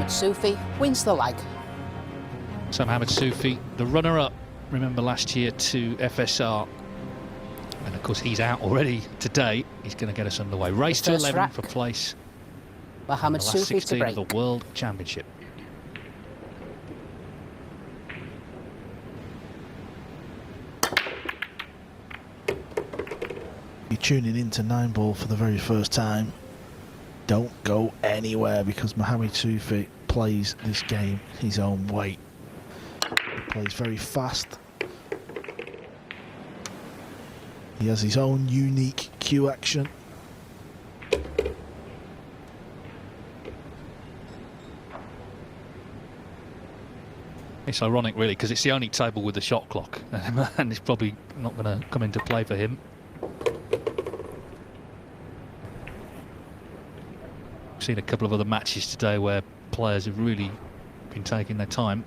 Sufi wins the leg. So Mohamed Sufi, the runner-up, remember last year to FSR. And of course he's out already today. He's going to get us underway. Race to 11 rack. for place. Mohamed the last Sufi to 16 break. of the World Championship. You're tuning into 9-ball for the very first time. Don't go anywhere because Mohamed Sufi plays this game his own way. He plays very fast. He has his own unique cue action. It's ironic really because it's the only table with a shot clock and it's probably not going to come into play for him. I've seen a couple of other matches today where players have really been taking their time.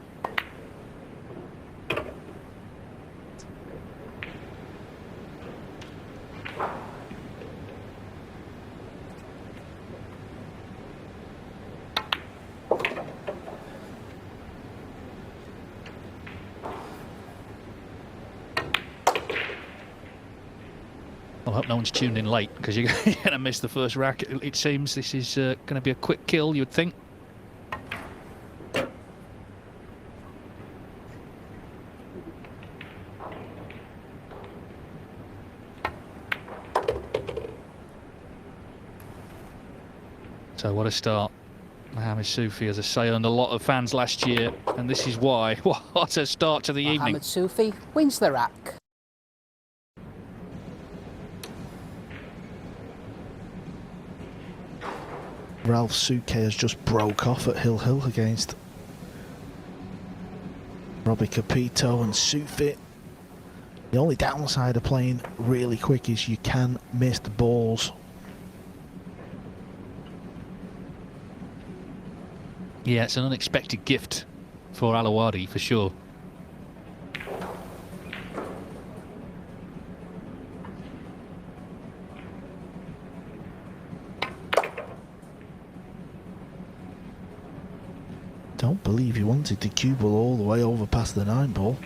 I hope no one's tuned in late because you're going to miss the first rack. It seems this is going to be a quick kill, you'd think. So what a start. Mohamed Sufi, as I say, earned a lot of fans last year, and this is why. What a start to the evening. Mohamed Sufi wins the rack. Ralph Suke has just broke off at Hill Hill against Robbie Capito and Sufi. The only downside of playing really quick is you can miss the balls. Yeah, it's an unexpected gift for Alawadi, for sure. Don't believe he wanted to cue ball all the way over past the 9-ball.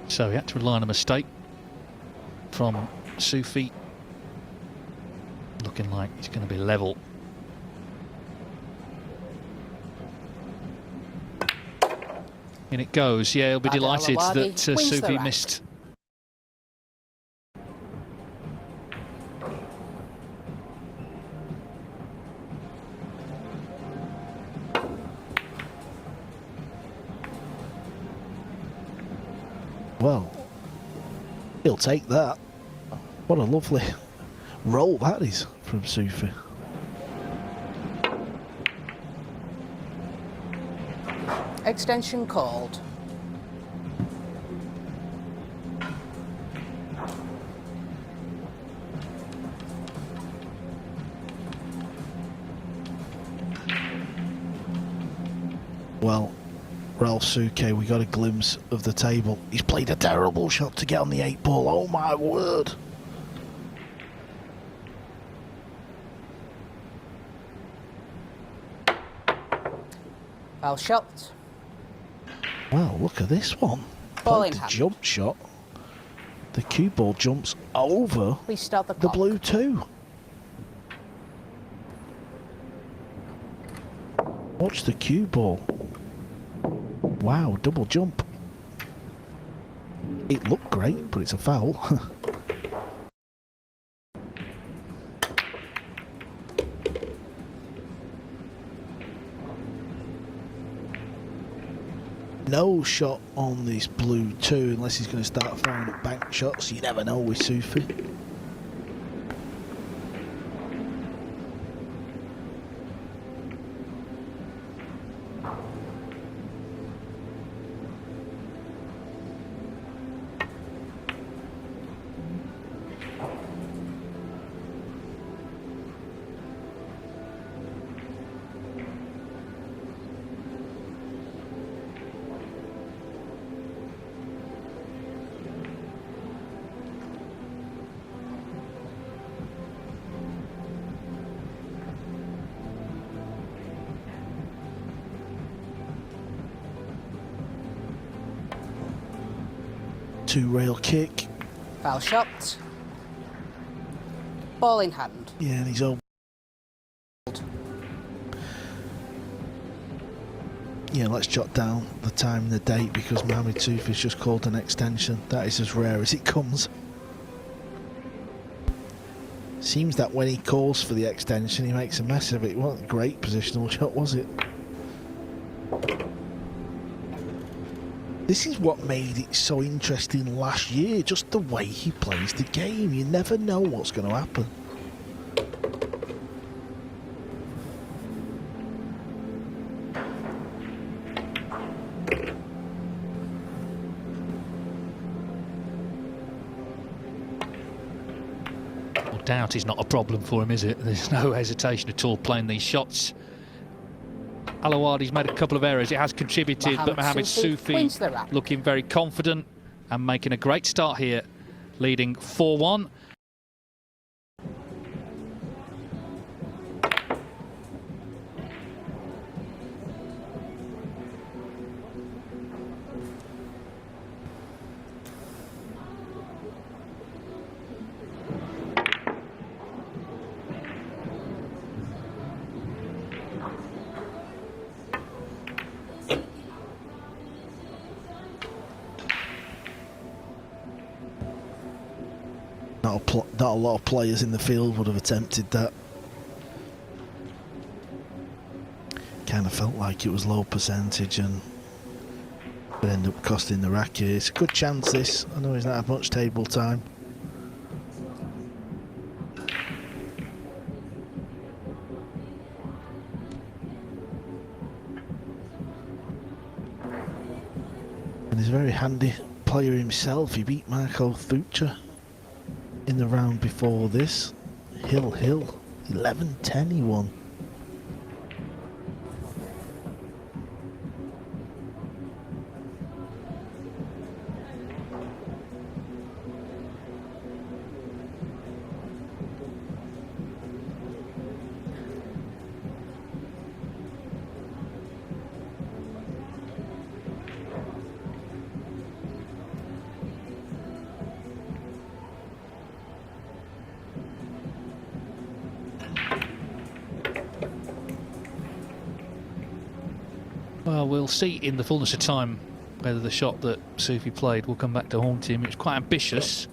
So he had to rely on a mistake from Sufi. Looking like he's going to be level. In it goes. Yeah, he'll be delighted that Sufi missed. Well, he'll take that. What a lovely roll that is from Sufi. Extension called. Well, Ralph Suke, we got a glimpse of the table. He's played a terrible shot to get on the 8-ball. Oh my word. Foul shot. Wow, look at this one. Ball Played in a hand. jump shot. The cue ball jumps over Restart the the clock. blue 2. Watch the cue ball. Wow, double jump. It looked great, but it's a foul. no shot on this blue too, unless he's going to start firing at bank shots. You never know with Sufi. Two rail kick. Foul shot. Ball in hand. Yeah, and he's all. Yeah, let's jot down the time and the date because Mohamed Sufi's just called an extension. That is as rare as it comes. Seems that when he calls for the extension, he makes a mess of it. It wasn't a great positional shot, was it? This is what made it so interesting last year, just the way he plays the game. You never know what's going to happen. Well, doubt is not a problem for him, is it? There's no hesitation at all playing these shots. Alawadi's made a couple of errors. It has contributed, but Mohamed Sufi looking very confident and making a great start here, leading 4-1. Not a lot of players in the field would have attempted that. Kind of felt like it was low percentage and would end up costing the racket. It's a good chance this. I know he's not had much table time. And he's a very handy player himself. He beat Marco Thucher in the round before this. Hill 11-10 he won. Well, we'll see in the fullness of time whether the shot that Sufi played will come back to haunt him. It was quite ambitious.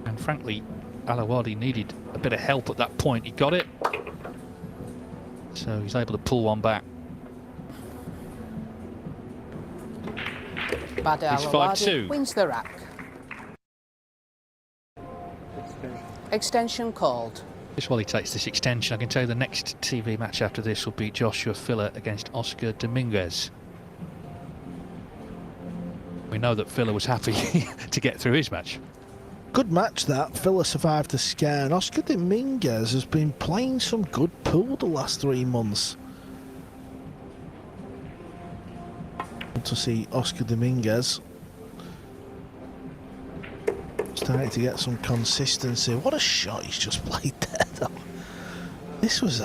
And frankly, Alawadi needed a bit of help at that point. He got it. So he's able to pull one back. Badr It's Alawadi 5-2. wins the rack. Extension called. Just while he takes this extension, I can tell you the next TV match after this will be Joshua Filler against Oscar Dominguez. We know that Filler was happy to get through his match. Good match that. Filler survived the scare, and Oscar Dominguez has been playing some good pool the last 3 months. Good to see Oscar Dominguez starting to get some consistency. What a shot he's just played there, though. This was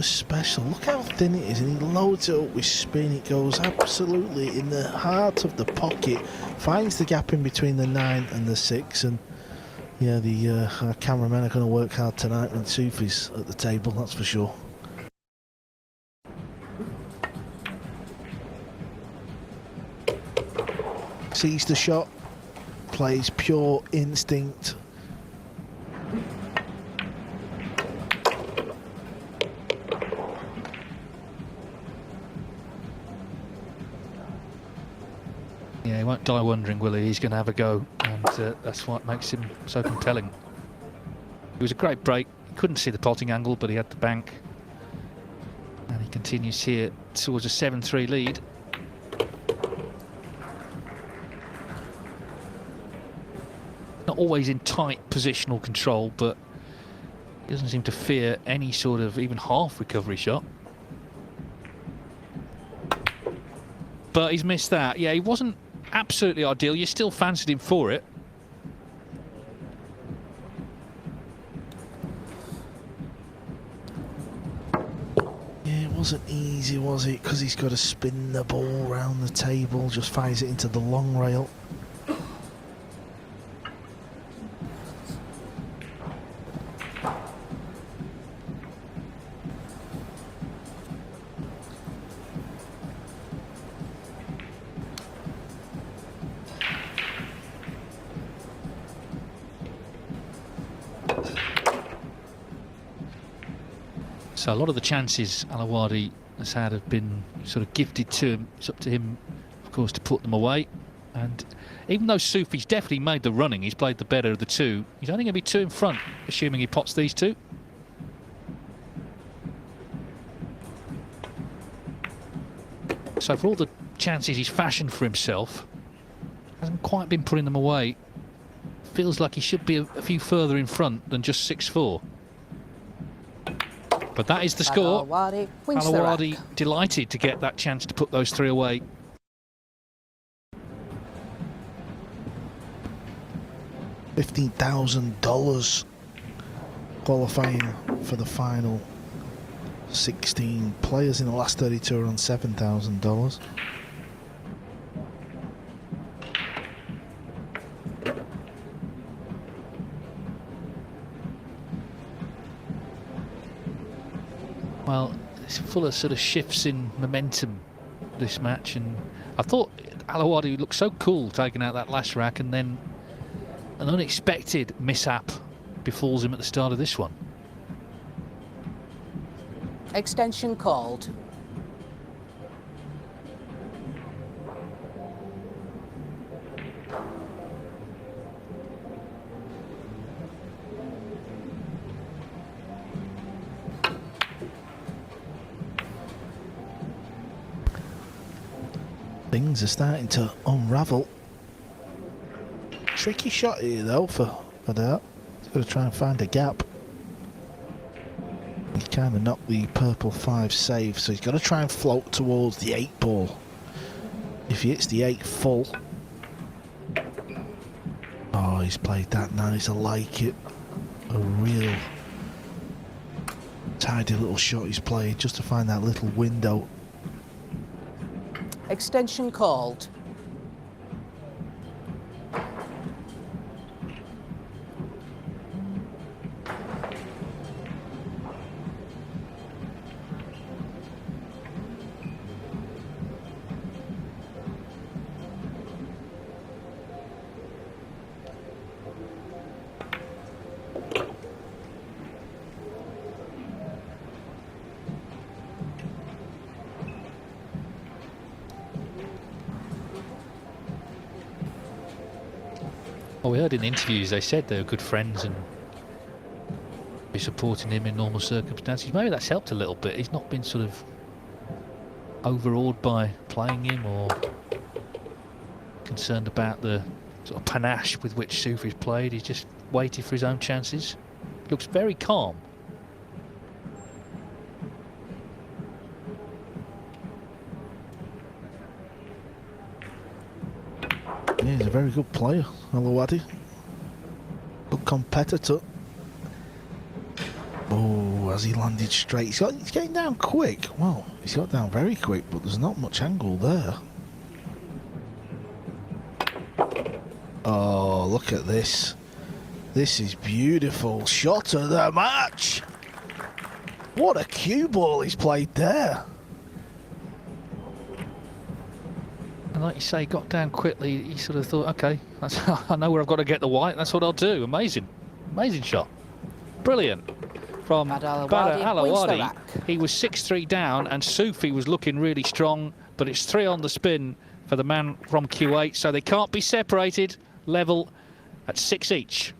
special. Look how thin it is, and he loads it up with spin. It goes absolutely in the heart of the pocket, finds the gap in between the 9 and the 6, and yeah, the our cameramen are going to work hard tonight when Sufi's at the table, that's for sure. Sees the shot, plays pure instinct. Yeah, he won't die wondering, will he? He's going to have a go, and that's what makes him so compelling. It was a great break. He couldn't see the potting angle, but he had the bank. And he continues here towards a 7-3 lead. Not always in tight positional control, but he doesn't seem to fear any sort of even half recovery shot. But he's missed that. Yeah, he wasn't absolutely ideal. You still fancied him for it. Yeah, it wasn't easy, was it? Because he's got to spin the ball around the table, just fires it into the long rail. So a lot of the chances Alawadi has had have been sort of gifted to him. It's up to him, of course, to put them away. And even though Soufi's definitely made the running, he's played the better of the two, he's only going to be 2 in front, assuming he pots these 2. So for all the chances he's fashioned for himself, hasn't quite been putting them away. Feels like he should be a few further in front than just 6-4. But that is the score. Alawadi delighted to get that chance to put those 3 away. $15,000 qualifying for the final 16 players in the last 32 are on $7,000. Well, it's full of sort of shifts in momentum, this match, and I thought Alawadi looked so cool taking out that last rack, and then an unexpected mishap befalls him at the start of this one. Extension called. Things are starting to unravel. Tricky shot here though for that. He's got to try and find a gap. He kind of knocked the purple 5 safe, so he's got to try and float towards the 8 ball. If he hits the 8 full. Oh, he's played that nice. I like it. A real tidy little shot he's played just to find that little window. Extension called. Well, we heard in the interviews they said they were good friends and be supporting him in normal circumstances. Maybe that's helped a little bit. He's not been sort of overawed by playing him or concerned about the sort of panache with which Soufi's played. He's just waited for his own chances. Looks very calm. Yeah, he's a very good player, Alawadi. Good competitor. Oh, has he landed straight? He's getting down quick. Well, he's got down very quick, but there's not much angle there. Oh, look at this. This is beautiful. Shot of the match. What a cue ball he's played there. And like you say, he got down quickly. He sort of thought, okay, that's, I know where I've got to get the white. That's what I'll do. Amazing. Amazing shot. Brilliant. From Badr Alawadi. He was 6-3 down, and Soufi was looking really strong, but it's 3 on the spin for the man from Q8, so they can't be separated. Level at 6 each.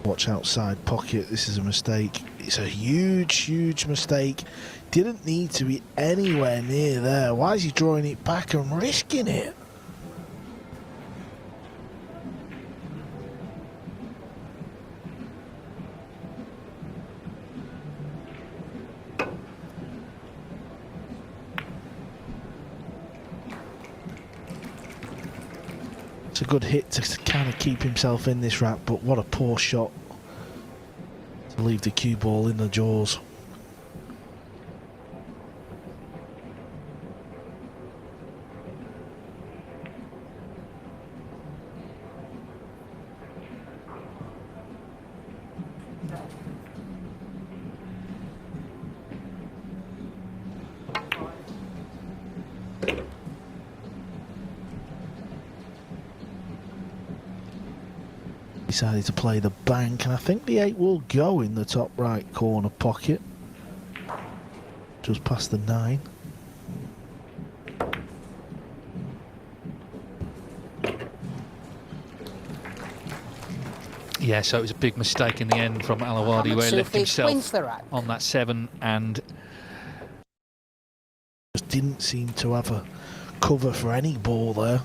Watch outside pocket, this is a mistake. It's a huge mistake. Didn't need to be anywhere near there. Why is he drawing it back and risking it? It's a good hit to kind of keep himself in this wrap, but what a poor shot to leave the cue ball in the jaws. Decided to play the bank, and I think the 8 will go in the top right corner pocket, just past the 9. Yeah, so it was a big mistake in the end from Alawadi, where he left himself on that 7 and just didn't seem to have a cover for any ball there.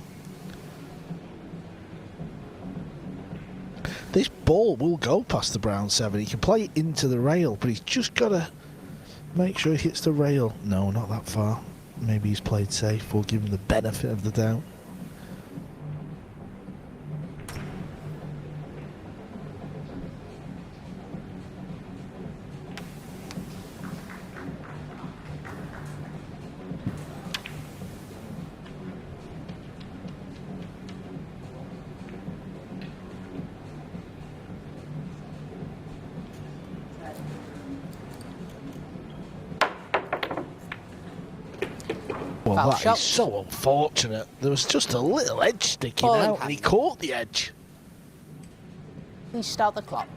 This ball will go past the brown 7. He can play it into the rail, but he's just got to make sure he hits the rail. No, not that far. Maybe he's played safe. We'll give him the benefit of the doubt. Well, that is so unfortunate. There was just a little edge sticking out, and he caught the edge. Please start the clock.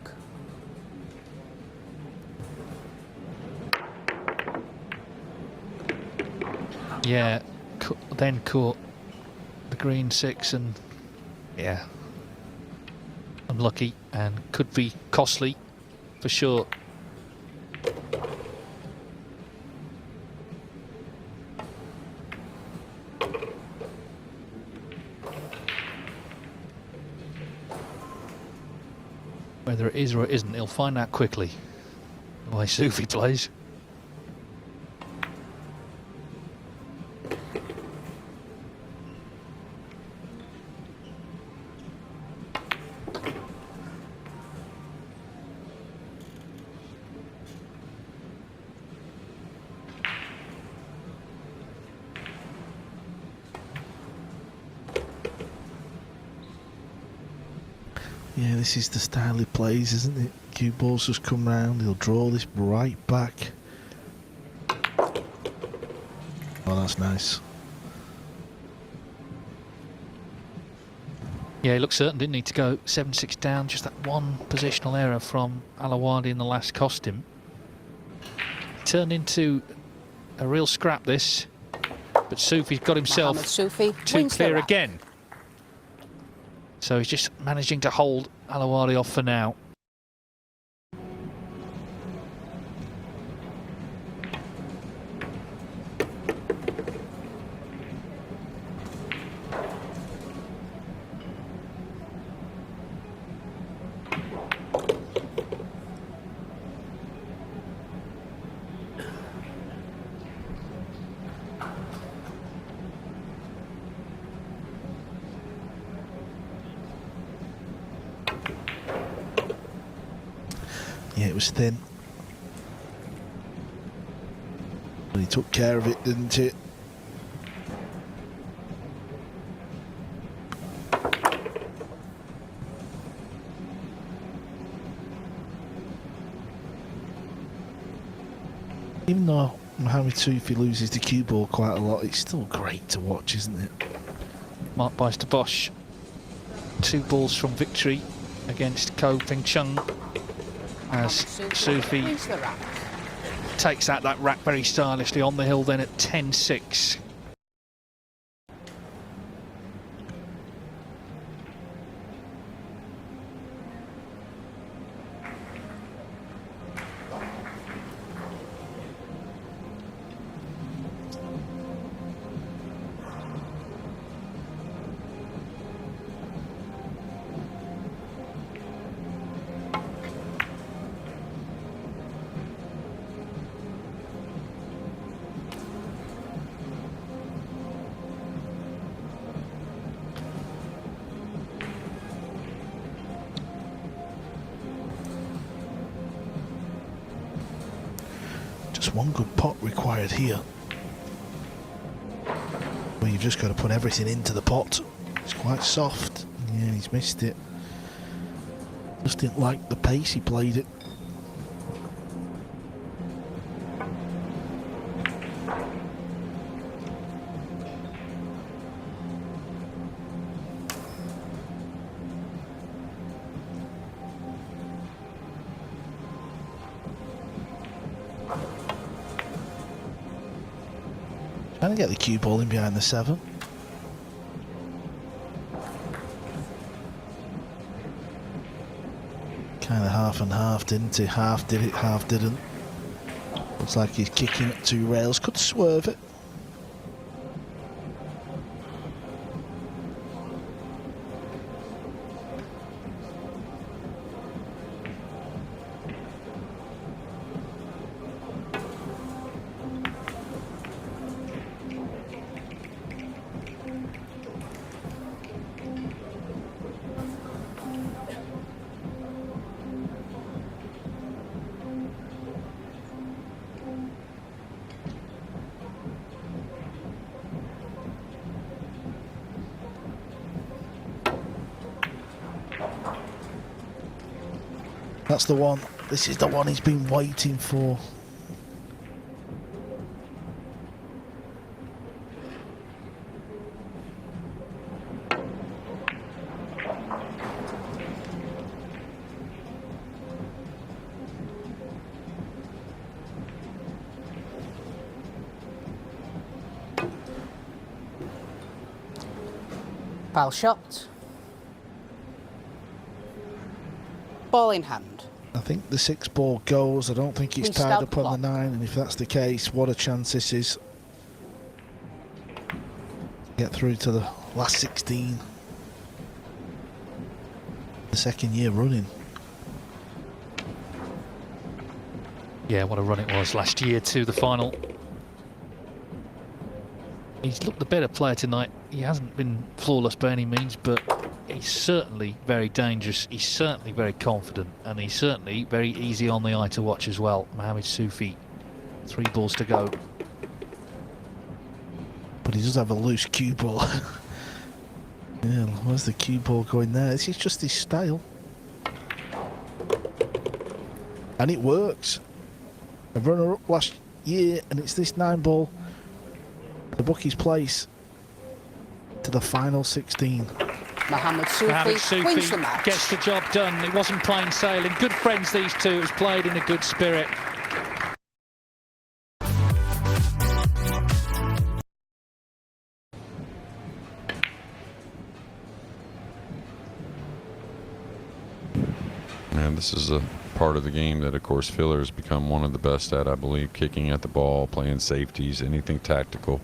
yeah, then caught the green 6, and yeah, unlucky and could be costly for sure. Whether it is or it isn't, he'll find out quickly, the way Sufi plays. Yeah, this is the style he plays, isn't it? Cue balls just come round, he'll draw this right back. Oh, that's nice. Yeah, he looked certain, didn't he, to go 7-6 down. Just that one positional error from Alawadi in the last cost him. Turned into a real scrap, this. But Sufi's got himself too clear again. So he's just managing to hold Alawadi off for now. Yeah, it was thin. But he took care of it, didn't it? Even though Mohamed Soufi loses the cue ball quite a lot, it's still great to watch, isn't it? Mark Beister Bosch, 2 balls from victory against Ko Ping Chung, as Soufi takes out that rack very stylishly on the hill then at 10-6. Just one good pot required here. Well, you've just got to put everything into the pot. It's quite soft. Yeah, he's missed it. Just didn't like the pace he played it. Trying to get the cue ball in behind the 7. Kind of half and half, didn't he? Half did it, half didn't. Looks like he's kicking at 2 rails. Could swerve it. That's the one. This is the one he's been waiting for. Foul shot. Ball in hand. I think the 6 ball goes. I don't think he's tied up on the 9, and if that's the case, what a chance this is. Get through to the last 16. The 2nd year running. Yeah, what a run it was last year to the final. He's looked the better player tonight. He hasn't been flawless by any means, but he's certainly very dangerous. He's certainly very confident, and he's certainly very easy on the eye to watch as well. Mohamed Soufi, 3 balls to go. But he does have a loose cue ball. Yeah, where's the cue ball going there? This is just his style. And it works. A runner-up last year, and it's this 9 ball. The bookies place to the final 16. Mohamed Soufi wins the match. Gets the job done. It wasn't plain sailing. Good friends, these two. It was played in a good spirit. And this is a part of the game that, of course, Filler has become one of the best at, I believe. Kicking at the ball, playing safeties, anything tactical.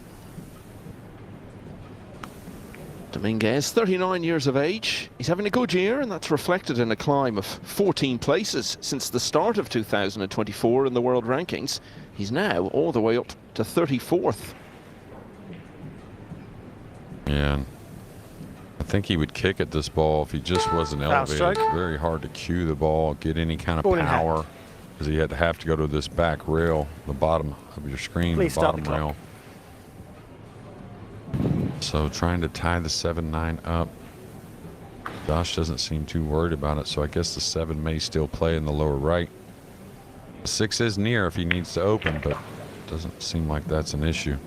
Dominguez, 39 years of age. He's having a good year, and that's reflected in a climb of 14 places since the start of 2024 in the world rankings. He's now all the way up to 34th. Yeah, I think he would kick at this ball if he just wasn't elevated. It's very hard to cue the ball, get any kind of power, because he had to have to go to this back rail, the bottom of your screen, the bottom rail. So trying to tie the 7-9 up. Josh doesn't seem too worried about it, so I guess the 7 may still play in the lower right. The 6 is near if he needs to open, but Doesn't seem like that's an issue.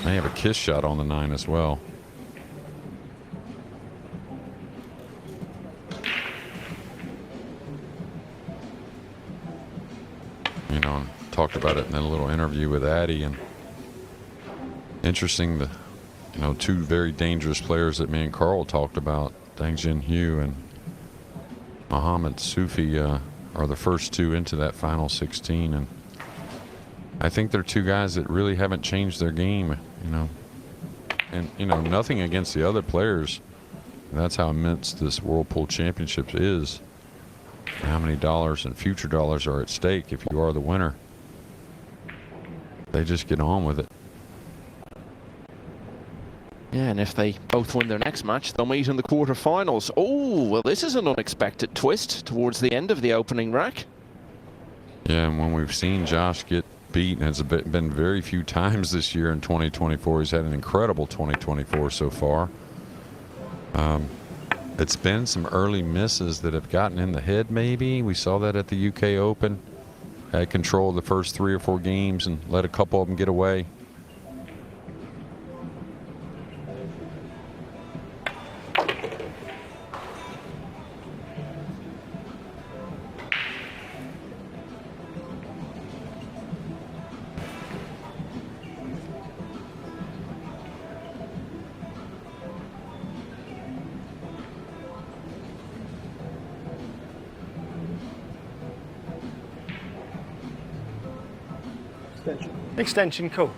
May have a kiss shot on the 9 as well. You know, talked about it in a little interview with Addy, and interesting, the you know, two very dangerous players that me and Carl talked about, Dang Junhui and Mohamed Soufi, are the first two into that final 16, and I think they're two guys that really haven't changed their game, you know, and you know, nothing against the other players. That's how immense this World Pool Championships is. How many dollars and future dollars are at stake if you are the winner. They just get on with it. Yeah, and if they both win their next match, they'll meet in the quarterfinals. Oh, well, this is an unexpected twist towards the end of the opening rack. Yeah, and when we've seen Josh get beat, and it's been very few times this year in 2024. He's had an incredible 2024 so far. It's been some early misses that have gotten in the head, maybe. We saw that at the UK Open. Had control of the first 3 or 4 games and let a couple of them get away. Extension, cool.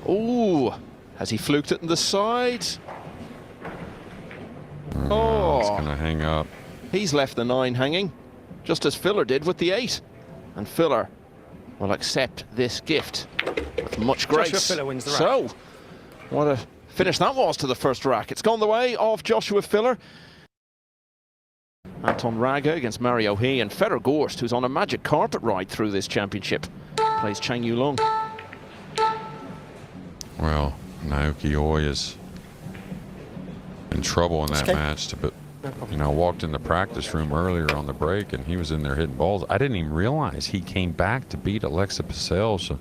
Oh, has he fluked it in the side? Oh, it's going to hang up. He's left the 9 hanging, just as Filler did with the 8. And Filler will accept this gift with much grace. Joshua Filler wins the rack. So, what a finish that was to the first rack. It's gone the way of Joshua Filler. Anton Raga against Mario He, and Fedor Gorst, who's on a magic carpet ride through this championship, plays Chang Yulong. Well, Naoki Oi is in trouble in that match, but you know, I walked in the practice room earlier on the break, and he was in there hitting balls. I didn't even realize he came back to beat Alexa Pacel. So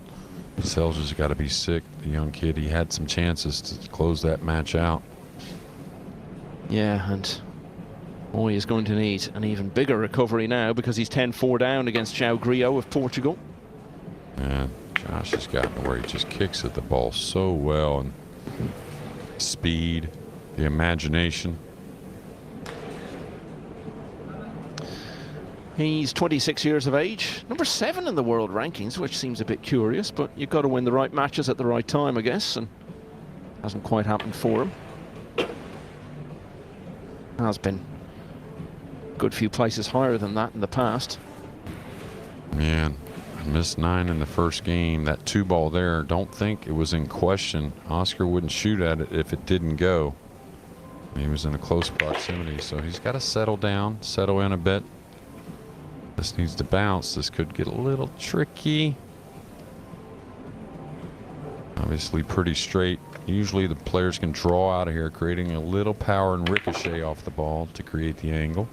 Pacel's just got to be sick, the young kid. He had some chances to close that match out. Yeah, and Oi is going to need an even bigger recovery now because he's 10-4 down against João Griot of Portugal. Yeah, Josh has gotten to where he just kicks at the ball so well, and speed, the imagination. He's 26 years of age, number 7 in the world rankings, which seems a bit curious, but you've got to win the right matches at the right time, I guess, and hasn't quite happened for him. Has been a good few places higher than that in the past. Man, I missed 9 in the first game. That 2 ball there, don't think it was in question. Oscar wouldn't shoot at it if it didn't go. He was in a close proximity, so he's got to settle down, settle in a bit. This needs to bounce. This could get a little tricky. Obviously pretty straight. Usually the players can draw out of here, creating a little power and ricochet off the ball to create the angle.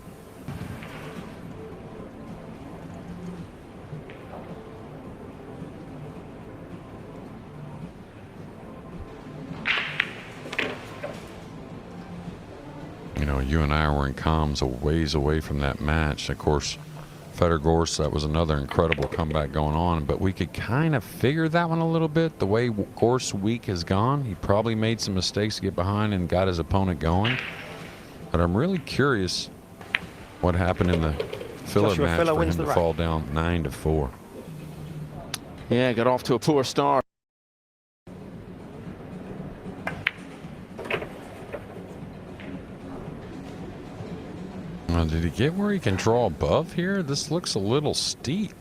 You know, you and I were in comms a ways away from that match. Of course, Fedor Gorst, that was another incredible comeback going on, but we could kind of figure that one a little bit. The way Gorst's week has gone, he probably made some mistakes to get behind and got his opponent going. But I'm really curious what happened in the Filler match for him to fall down 9-4. Yeah, got off to a poor start. Did he get where he can draw above here? This looks a little steep.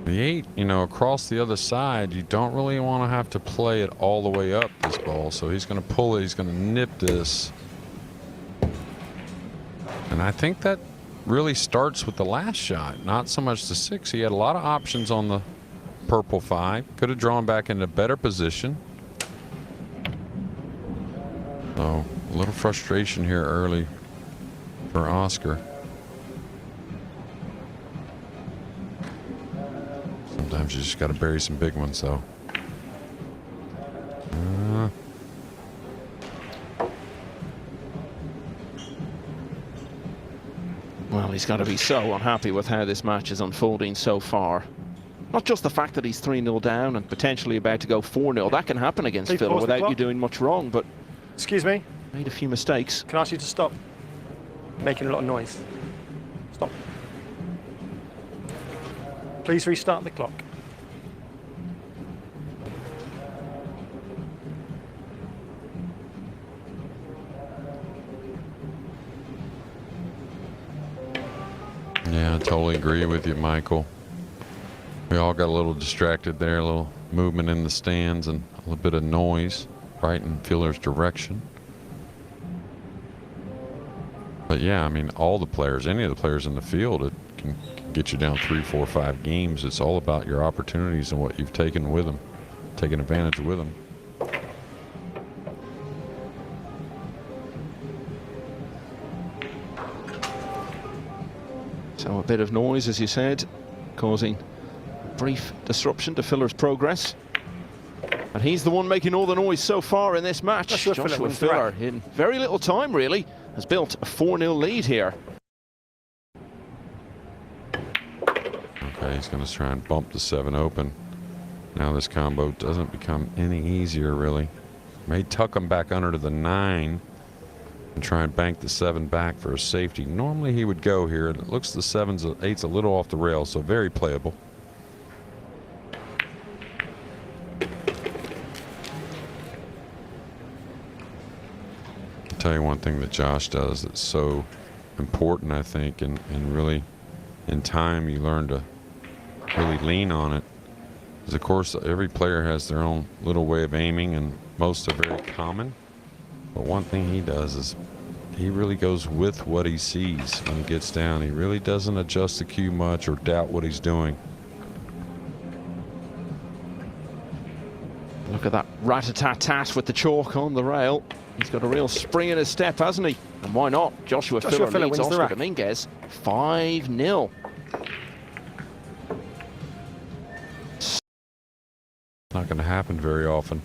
The 8, you know, across the other side, you don't really want to have to play it all the way up this ball. So he's going to pull it. He's going to nip this. And I think that really starts with the last shot, not so much the 6. He had a lot of options on the purple 5. Could have drawn back into a better position. So a little frustration here early for Oscar. Sometimes you just got to bury some big ones, though. Well, he's got to be so unhappy with how this match is unfolding so far. Not just the fact that he's 3-0 down and potentially about to go 4-0. That can happen against Phil without you doing much wrong, but... Excuse me? Made a few mistakes. Can I ask you to stop making a lot of noise? Stop. Please restart the clock. Yeah, I totally agree with you, Michael. We all got a little distracted there, a little movement in the stands and a little bit of noise right in Fielder's direction. But yeah, I mean, all the players, any of the players in the field, it can get you down 3, 4, 5 games. It's all about your opportunities and what you've taken with them, taken advantage with them. So a bit of noise, as you said, causing brief disruption to Filler's progress. And he's the one making all the noise so far in this match. Joshua Filler, in very little time, really, has built a 4-0 lead here. Okay, he's going to try and bump the 7 open. Now this combo doesn't become any easier, really. May tuck him back under to the 9 and try and bank the 7 back for a safety. Normally he would go here, and it looks the 8's a little off the rails, so very playable. I'll tell you one thing that Josh does that's so important, I think, and really in time you learn to really lean on it. Is of course every player has their own little way of aiming, and most are very common. But one thing he does is he really goes with what he sees when he gets down. He really doesn't adjust the cue much or doubt what he's doing. Look at that rat-a-tat-tat with the chalk on the rail. He's got a real spring in his step, hasn't he? And why not? Joshua Filler leads Oscar Dominguez 5-0. Not going to happen very often.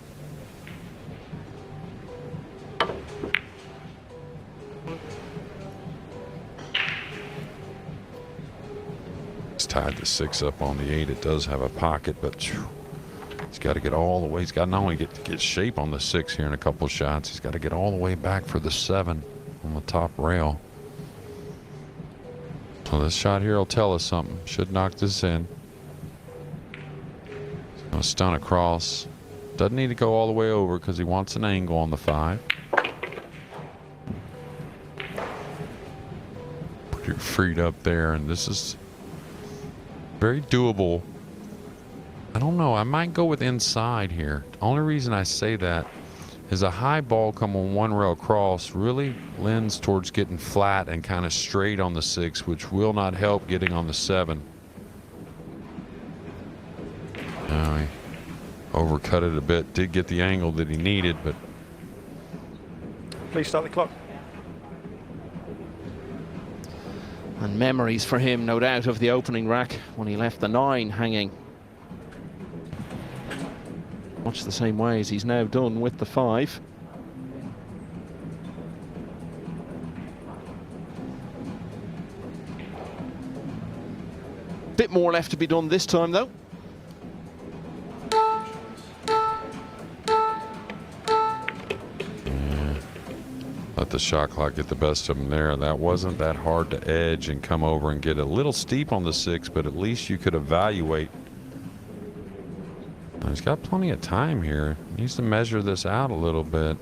He's tied the 6 up on the 8. It does have a pocket, but he's got to get all the way. He's got to not only get shape on the 6 here in a couple of shots, he's got to get all the way back for the 7 on the top rail. So this shot here will tell us something. Should knock this in. He's going to stun across. Doesn't need to go all the way over because he wants an angle on the 5. Pretty freed up there, and this is very doable. I don't know. I might go with inside here. The only reason I say that is a high ball come on one rail cross really lends towards getting flat and kind of straight on the 6, which will not help getting on the 7. Now he overcut it a bit. Did get the angle that he needed, but... Please start the clock. And memories for him, no doubt, of the opening rack when he left the 9 hanging. Much the same way as he's now done with the 5. Bit more left to be done this time, though. Let the shot clock get the best of him there. That wasn't that hard to edge and come over and get a little steep on the 6, but at least you could evaluate. He's got plenty of time here. Needs to measure this out a little bit.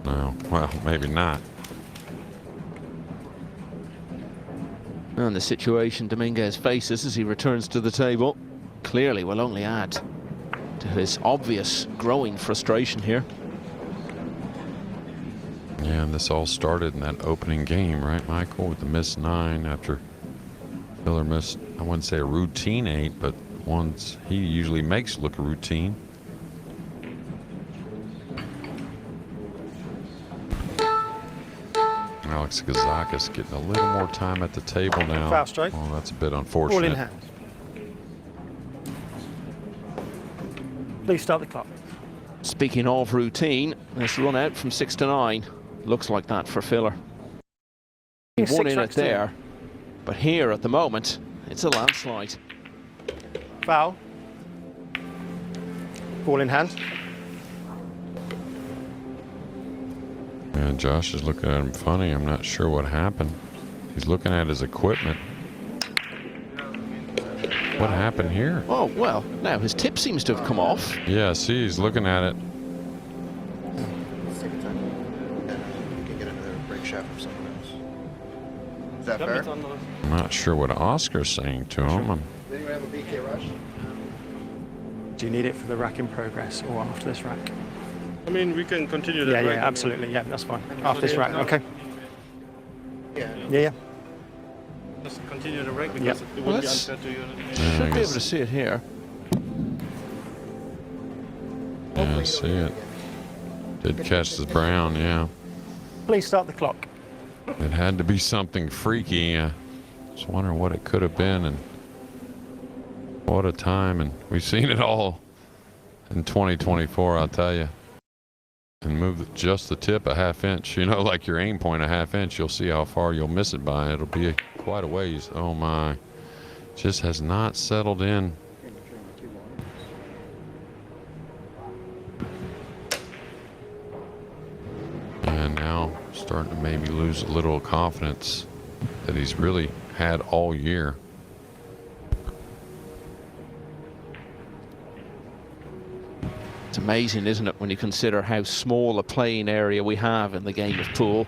No, well, maybe not. And the situation Dominguez faces as he returns to the table clearly will only add to his obvious growing frustration here. Yeah, and this all started in that opening game, right, Michael, with the missed 9 after Miller missed, I wouldn't say a routine 8, but ones he usually makes look a routine. Alex Gazakis getting a little more time at the table now. Foul strike. Oh, that's a bit unfortunate. Ball in hand. Please start the clock. Speaking of routine, this run out from 6 to 9 looks like that for Filler. He won in it there, but here at the moment, it's a landslide. Foul. Ball in hand. And Josh is looking at him funny. I'm not sure what happened. He's looking at his equipment. What happened here? Oh, well, now his tip seems to have come off. Yeah, see, he's looking at it. Let's take a time. And we can get another brake shaft from someone else. Is that fair? I'm not sure what Oscar's saying to him. Does anyone have a BK rush? Do you need it for the rack in progress or after this rack? I mean, we can continue that. Yeah, absolutely. Yeah, that's fine. After this rack, okay. Yeah. Let's continue the break because it would be unfair to you. Should be able to see it here. Yeah, I see it. Did catch the brown, yeah. Please start the clock. It had to be something freaky. Just wondering what it could have been, and what a time. And we've seen it all in 2024, I'll tell you. And move just the tip a half inch, you know, like your aim point a half inch, you'll see how far you'll miss it by. It'll be quite a ways. Oh my, just has not settled in. And now starting to maybe lose a little confidence that he's really had all year. It's amazing, isn't it, when you consider how small a playing area we have in the game of pool.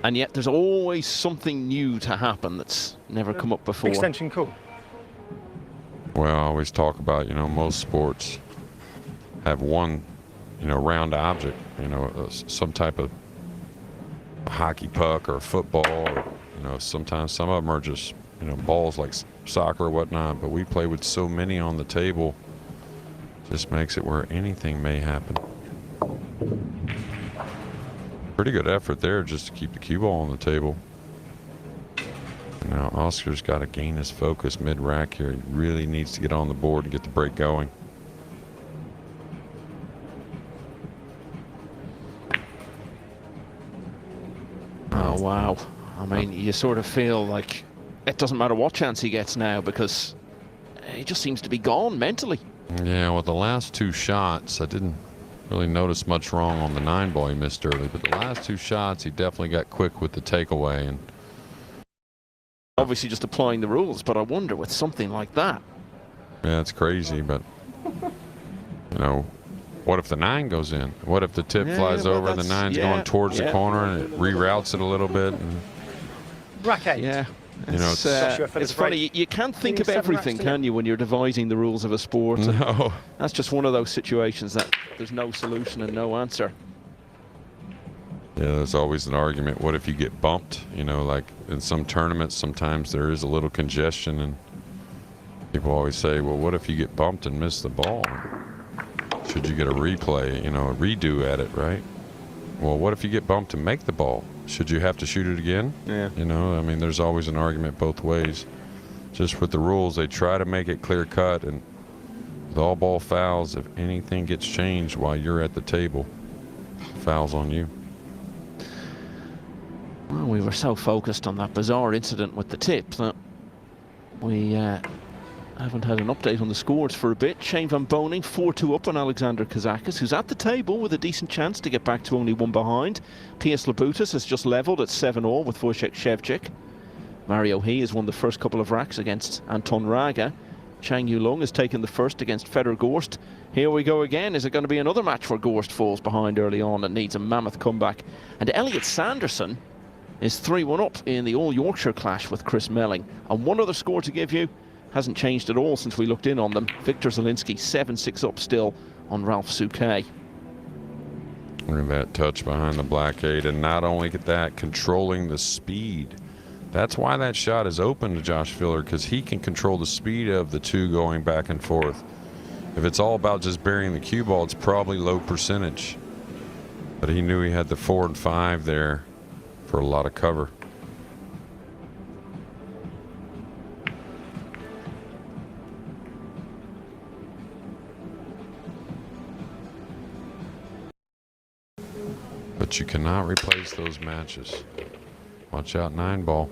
And yet there's always something new to happen that's never come up before. Extension cool. Well, I always talk about, you know, most sports have one, you know, round object, you know, some type of hockey puck or football, or, you know, sometimes some of them are just, you know, balls like soccer or whatnot, but we play with so many on the table. Just makes it where anything may happen. Pretty good effort there just to keep the cue ball on the table. And now Oscar's got to gain his focus mid-rack here. He really needs to get on the board and get the break going. Oh, wow. I mean, you sort of feel like it doesn't matter what chance he gets now, because he just seems to be gone mentally. Yeah, well, the last 2 shots, I didn't really notice much wrong on the 9-ball he missed early, but the last 2 shots, he definitely got quick with the takeaway. And obviously just applying the rules, but I wonder with something like that. yeah, it's crazy, but, you know, what if the 9 goes in? What if the tip flies over and the 9's going towards the corner and it reroutes it a little bit? And, Rack 8. Yeah. you know, It's funny, you can't think of everything, can you, when you're devising the rules of a sport? no. That's just one of those situations that there's no solution and no answer. Yeah, there's always an argument. What if you get bumped? You know, like in some tournaments, sometimes there is a little congestion, and people always say, well, what if you get bumped and miss the ball? Should you get a replay, you know, a redo at it, right? Well, what if you get bumped and make the ball? Should you have to shoot it again? Yeah. You know, I mean, there's always an argument both ways. Just with the rules, they try to make it clear cut, and with all ball fouls, if anything gets changed while you're at the table, foul's on you. Well, we were so focused on that bizarre incident with the tip that we haven't had an update on the scores for a bit. Shane Van Boning 4-2 up on Alexander Kazakis, who's at the table with a decent chance to get back to only 1 behind. P.S. Labutis has just levelled at 7-all with Wojciech Szewczyk. Mario He has won the first couple of racks against Anton Raga. Chang Yulong has taken the first against Fedor Gorst. Here we go again. Is it going to be another match where Gorst falls behind early on and needs a mammoth comeback? And Elliot Sanderson is 3-1 up in the All-Yorkshire clash with Chris Melling. And one other score to give you, hasn't changed at all since we looked in on them. Victor Zielinski 7-6 up still on Ralph Souquet. Look at that touch behind the blockade, and not only that, controlling the speed. That's why that shot is open to Josh Filler, because he can control the speed of the two going back and forth. If it's all about just burying the cue ball, it's probably low percentage. But he knew he had the 4 and 5 there for a lot of cover. But you cannot replace those matches. Watch out, 9-ball.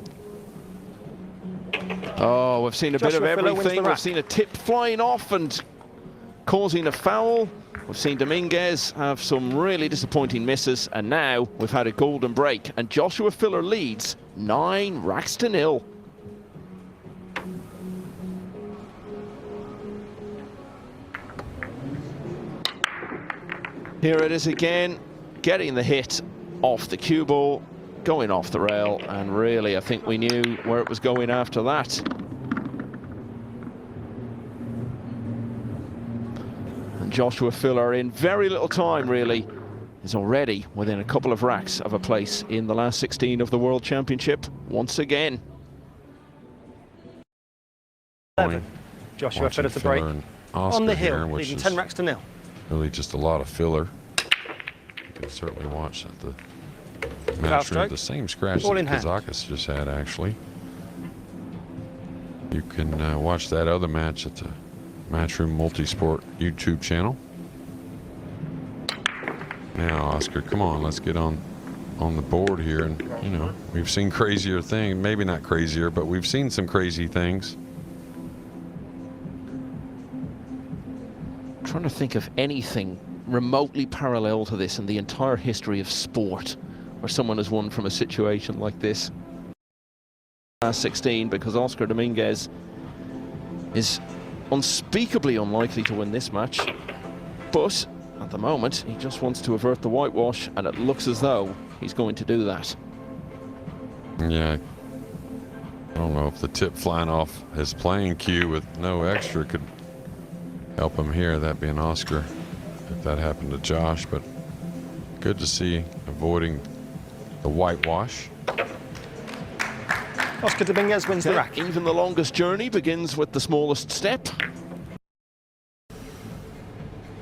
Oh, we've seen a bit of everything. We've seen a tip flying off and causing a foul. We've seen Dominguez have some really disappointing misses, and now we've had a golden break, and Joshua Filler leads 9 racks to 0. Here it is again, getting the hit off the cue ball, going off the rail, and really I think we knew where it was going after that. And Joshua Filler, in very little time really, is already within a couple of racks of a place in the last 16 of the World Championship once again. Joshua Filler to break on the hill, leading 10 racks to 0. Really just a lot of filler. You can certainly watch at the match room, the same scratch that Kazakis just had, actually. You can watch that other match at the Matchroom Multisport YouTube channel. Now, Oscar, come on, let's get on the board here. And, you know, we've seen crazier things, maybe not crazier, but we've seen some crazy things. I'm trying to think of anything remotely parallel to this in the entire history of sport where someone has won from a situation like this. Last 16, because Oscar Dominguez is unspeakably unlikely to win this match, but at the moment he just wants to avert the whitewash, and it looks as though he's going to do that. Yeah, I don't know if the tip flying off his playing cue with no extra could help him here, that being Oscar, if that happened to Josh. But good to see avoiding the whitewash. Oscar Dominguez wins the rack. Even the longest journey begins with the smallest step.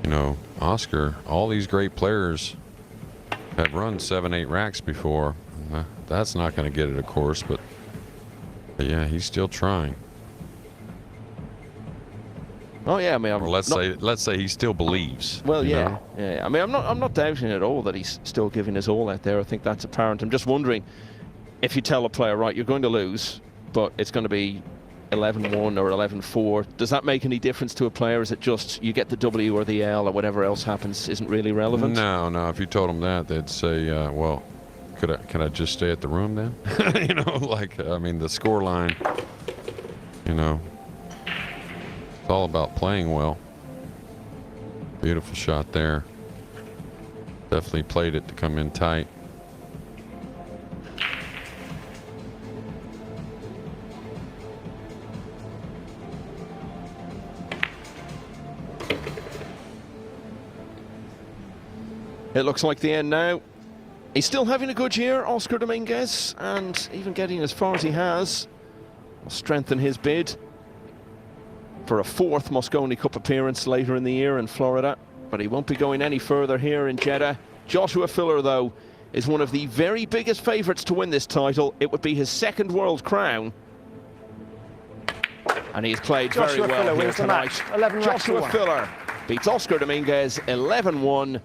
You know, Oscar, all these great players have run 7-8 racks before. That's not going to get it, of course, but yeah, he's still trying. Oh yeah, I mean, let's say he still believes. Well, yeah, know? yeah. I mean, I'm not doubting at all that he's still giving his all out there. I think that's apparent. I'm just wondering if you tell a player, right, you're going to lose, but it's going to be 11-1 or 11-4. Does that make any difference to a player? Is it just you get the W or the L or whatever else happens isn't really relevant? No. If you told them that, they'd say, well, can I just stay at the room then? You know, like, I mean, the score line, you know, it's all about playing well. Beautiful shot there. Definitely played it to come in tight. It looks like the end now. He's still having a good year, Oscar Dominguez, and even getting as far as he has will strengthen his bid for a 4th Mosconi Cup appearance later in the year in Florida, but he won't be going any further here in Jeddah. Joshua Filler, though, is one of the very biggest favourites to win this title. It would be his 2nd world crown, and he's played very well here tonight. Joshua Filler beats Oscar Dominguez 11-1.